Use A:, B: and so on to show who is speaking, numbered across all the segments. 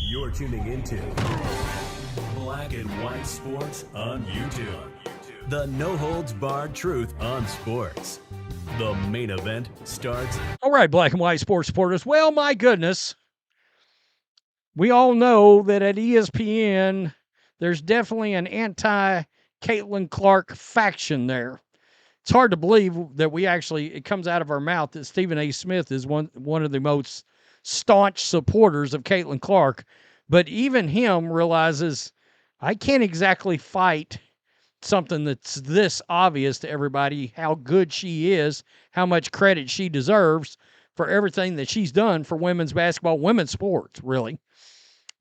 A: You're tuning into Black and White Sports on YouTube. The no-holds-barred truth on sports. The main event starts.
B: All right, Black and White Sports supporters. Well, my goodness. We all know that at ESPN, there's definitely an anti-Caitlin Clark faction there. It's hard to believe that it comes out of our mouth that Stephen A. Smith is one of the most staunch supporters of Caitlin Clark. But even him realizes I can't exactly fight something that's this obvious to everybody, how good she is, how much credit she deserves for everything that she's done for women's basketball, women's sports, really.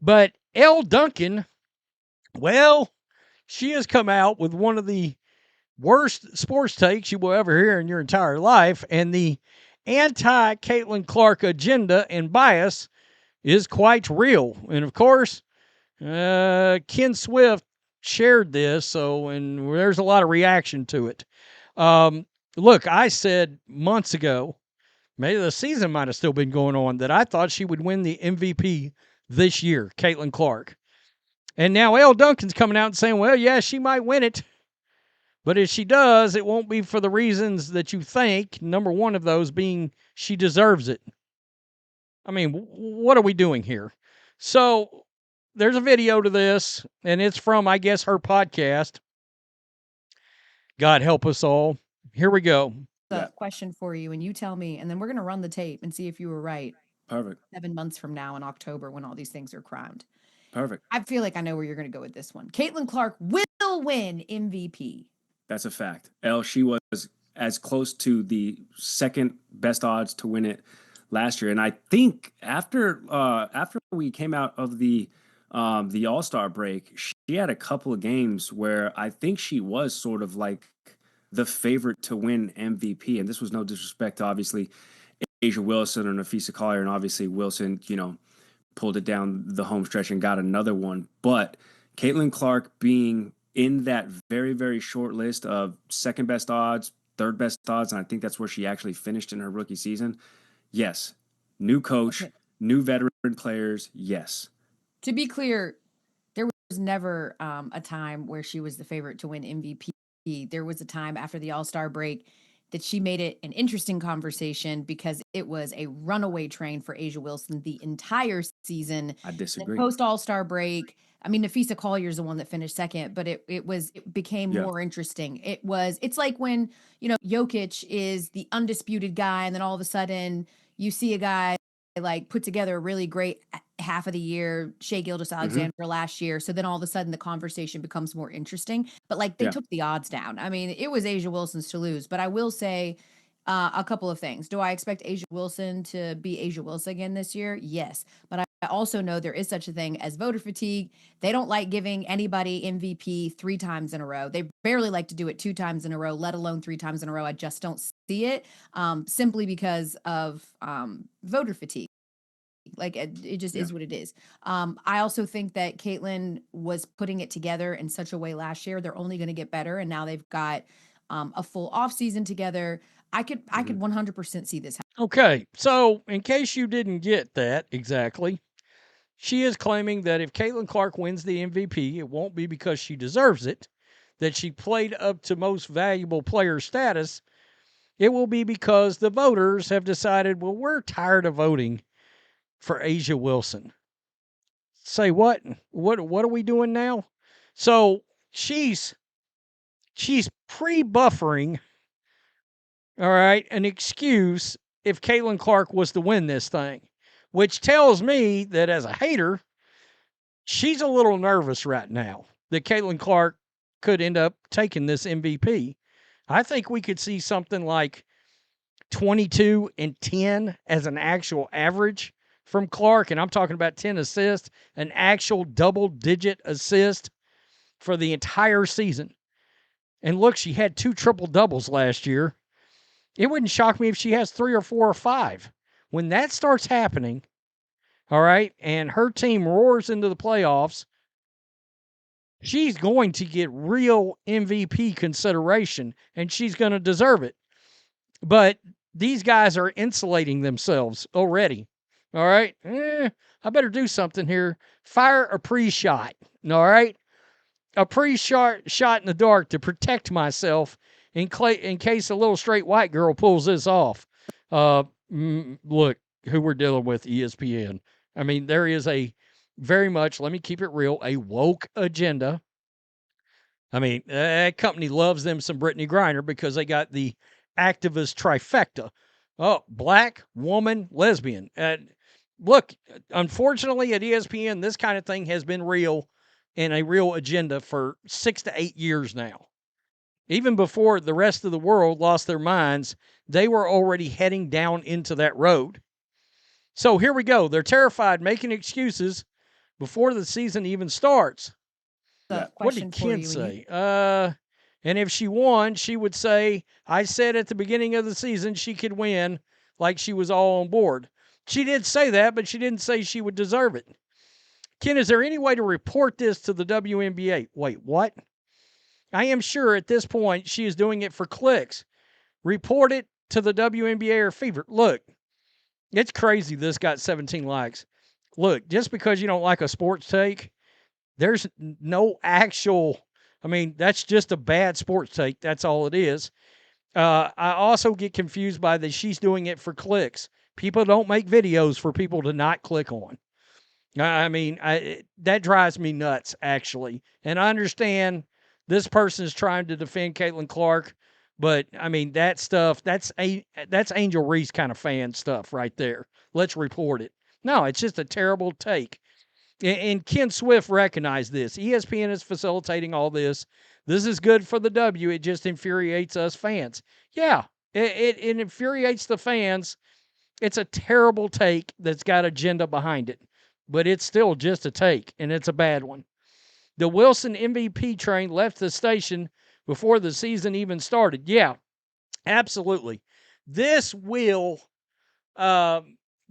B: But Elle Duncan, well, she has come out with one of the worst sports takes you will ever hear in your entire life, and the anti-Caitlin Clark agenda and bias is quite real. And of course, Ken Swift shared this, and there's a lot of reaction to it. Look, I said months ago, maybe the season might have still been going on, that I thought she would win the MVP this year, Caitlin Clark. And now Elle Duncan's coming out and saying, well, yeah, she might win it. But if she does, it won't be for the reasons that you think, number one of those being she deserves it. I mean, what are we doing here? So there's a video to this, and it's from, I guess, her podcast. God help us all. Here we go.
C: A question for you, and you tell me, and then we're going to run the tape and see if you were right.
D: Perfect.
C: 7 months from now in October when all these things are crowned.
D: Perfect.
C: I feel like I know where you're going to go with this one. Caitlin Clark will win MVP.
D: That's a fact. Elle, she was as close to the second best odds to win it last year. And I think after we came out of the All-Star break, she had a couple of games where I think she was sort of like the favorite to win MVP. And this was no disrespect to obviously Asia Wilson or Nafisa Collier, and obviously Wilson, pulled it down the home stretch and got another one. But Caitlin Clark being in that very, very short list of second best odds, third best odds, and I think that's where she actually finished in her rookie season. Yes. New coach, new veteran players, yes.
C: To be clear, there was never a time where she was the favorite to win MVP. There was a time after the All-Star break that she made it an interesting conversation because it was a runaway train for Asia Wilson the entire season.
D: I disagree.
C: Post All-Star break, I mean, Nafisa Collier is the one that finished second, but it became more interesting. It's like when, Jokic is the undisputed guy, and then all of a sudden you see a guy like put together a really great half of the year, Shai Gilgeous-Alexander last year. So then all of a sudden the conversation becomes more interesting, but they took the odds down. I mean, it was Asia Wilson's to lose, but I will say a couple of things. Do I expect Asia Wilson to be Asia Wilson again this year? Yes. But I also know there is such a thing as voter fatigue. They don't like giving anybody MVP 3 times in a row. They barely like to do it 2 times in a row, let alone 3 times in a row. I just don't see it simply because of voter fatigue. Like it just is what it is. I also think that Caitlin was putting it together in such a way last year. They're only going to get better, and now they've got a full off season together. I could 100% see this happen.
B: Okay, so in case you didn't get that exactly, she is claiming that if Caitlin Clark wins the MVP, it won't be because she deserves it, that she played up to most valuable player status. It will be because the voters have decided, well, we're tired of voting for Asia Wilson. Say what? What are we doing now? So she's pre-buffering, all right, an excuse if Caitlin Clark was to win this thing, which tells me that as a hater, she's a little nervous right now that Caitlin Clark could end up taking this MVP. I think we could see something like 22 and 10 as an actual average from Clark, and I'm talking about 10 assists, an actual double-digit assist for the entire season. And look, she had 2 triple-doubles last year. It wouldn't shock me if she has 3 or 4 or 5. When that starts happening, all right, and her team roars into the playoffs, she's going to get real MVP consideration, and she's going to deserve it. But these guys are insulating themselves already. All right. I better do something here. Fire a pre-shot. All right. A pre-shot in the dark to protect myself in case a little straight white girl pulls this off. Look who we're dealing with, ESPN. I mean, there is a very much, let me keep it real, a woke agenda. I mean, that company loves them some Brittany Griner because they got the activist trifecta. Oh, black, woman, lesbian. Look, unfortunately at ESPN, this kind of thing has been real and a real agenda for 6 to 8 years now. Even before the rest of the world lost their minds, they were already heading down into that road. So here we go. They're terrified, making excuses before the season even starts. What did Ken say? And if she won, she would say, I said at the beginning of the season she could win, like she was all on board. She did say that, but she didn't say she would deserve it. Ken, is there any way to report this to the WNBA? Wait, what? I am sure at this point she is doing it for clicks. Report it to the WNBA or Fever. Look, it's crazy this got 17 likes. Look, just because you don't like a sports take, there's no actual, I mean, that's just a bad sports take. That's all it is. I also get confused by that she's doing it for clicks. People don't make videos for people to not click on. I mean, that drives me nuts, actually. And I understand this person is trying to defend Caitlin Clark, but, I mean, that stuff, that's Angel Reese kind of fan stuff right there. Let's report it. No, it's just a terrible take. And Ken Swift recognized this. ESPN is facilitating all this. This is good for the W. It just infuriates us fans. Yeah, it infuriates the fans. It's a terrible take that's got agenda behind it. But it's still just a take, and it's a bad one. The Wilson MVP train left the station before the season even started. Yeah, absolutely. This will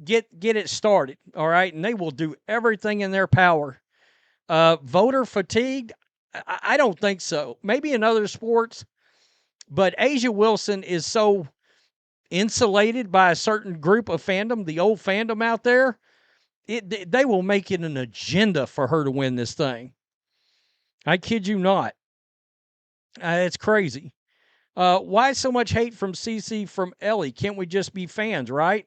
B: get it started, all right? And they will do everything in their power. Voter fatigue? I don't think so. Maybe in other sports, but Asia Wilson is so insulated by a certain group of fandom, the old fandom out there, they will make it an agenda for her to win this thing. I kid you not. It's crazy. Why so much hate from CC from Ellie? Can't we just be fans, right?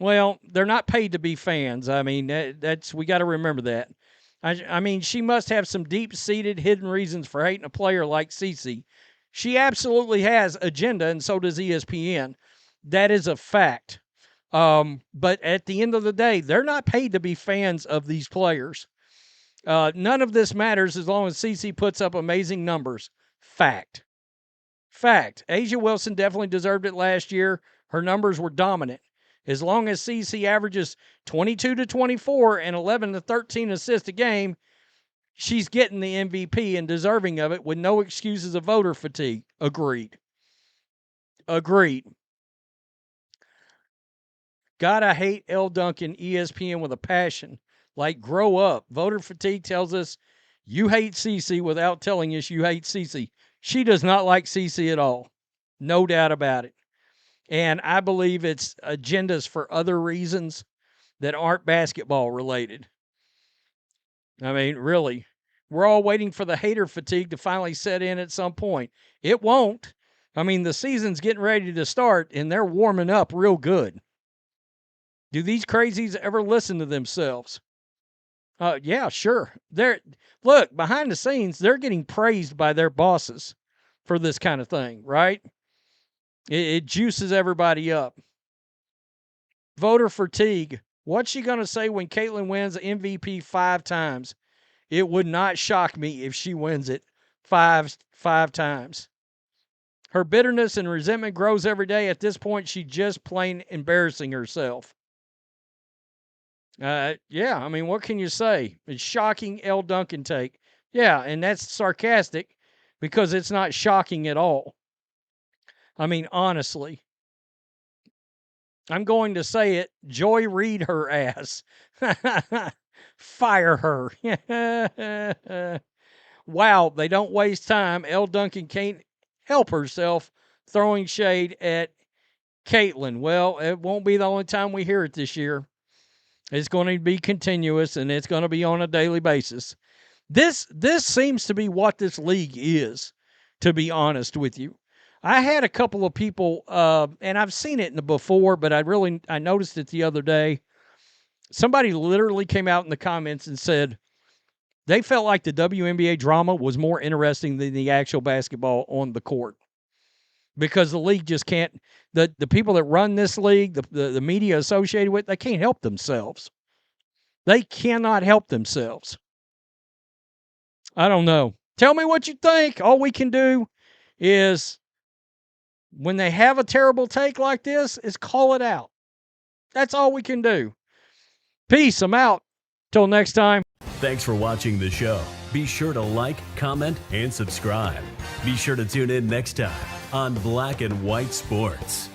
B: Well, they're not paid to be fans. I mean, that's we got to remember that. I mean, she must have some deep-seated hidden reasons for hating a player like CC. She absolutely has agenda, and so does ESPN. That is a fact. But at the end of the day, they're not paid to be fans of these players. None of this matters as long as CC puts up amazing numbers. Fact. Asia Wilson definitely deserved it last year. Her numbers were dominant. As long as CC averages 22 to 24 and 11 to 13 assists a game, she's getting the MVP and deserving of it with no excuses of voter fatigue. Agreed. God, I hate Elle Duncan, ESPN with a passion. Like, grow up. Voter fatigue tells us you hate CC without telling us you hate CC. She does not like CC at all. No doubt about it. And I believe it's agendas for other reasons that aren't basketball related. I mean, really, we're all waiting for the hater fatigue to finally set in at some point. It won't. I mean, the season's getting ready to start, and they're warming up real good. Do these crazies ever listen to themselves? Yeah, sure. Look, behind the scenes, they're getting praised by their bosses for this kind of thing, right? It juices everybody up. Voter fatigue. What's she going to say when Caitlin wins MVP 5 times? It would not shock me if she wins it five times. Her bitterness and resentment grows every day. At this point, she's just plain embarrassing herself. Yeah, I mean, what can you say? It's shocking Elle Duncan take. Yeah, and that's sarcastic because it's not shocking at all. I mean, honestly. I'm going to say it. Joy Reid her ass. Fire her. Wow, they don't waste time. Elle Duncan can't help herself throwing shade at Caitlin. Well, it won't be the only time we hear it this year. It's going to be continuous, and it's going to be on a daily basis. This seems to be what this league is, to be honest with you. I had a couple of people, and I've seen it before, but I noticed it the other day. Somebody literally came out in the comments and said they felt like the WNBA drama was more interesting than the actual basketball on the court, because the league just can't. The people that run this league, the media associated with, they can't help themselves. They cannot help themselves. I don't know. Tell me what you think. All we can do is, when they have a terrible take like this, is call it out. That's all we can do. Peace. I'm out. Till next time.
A: Thanks for watching the show. Be sure to like, comment, and subscribe. Be sure to tune in next time on Black and White Sports.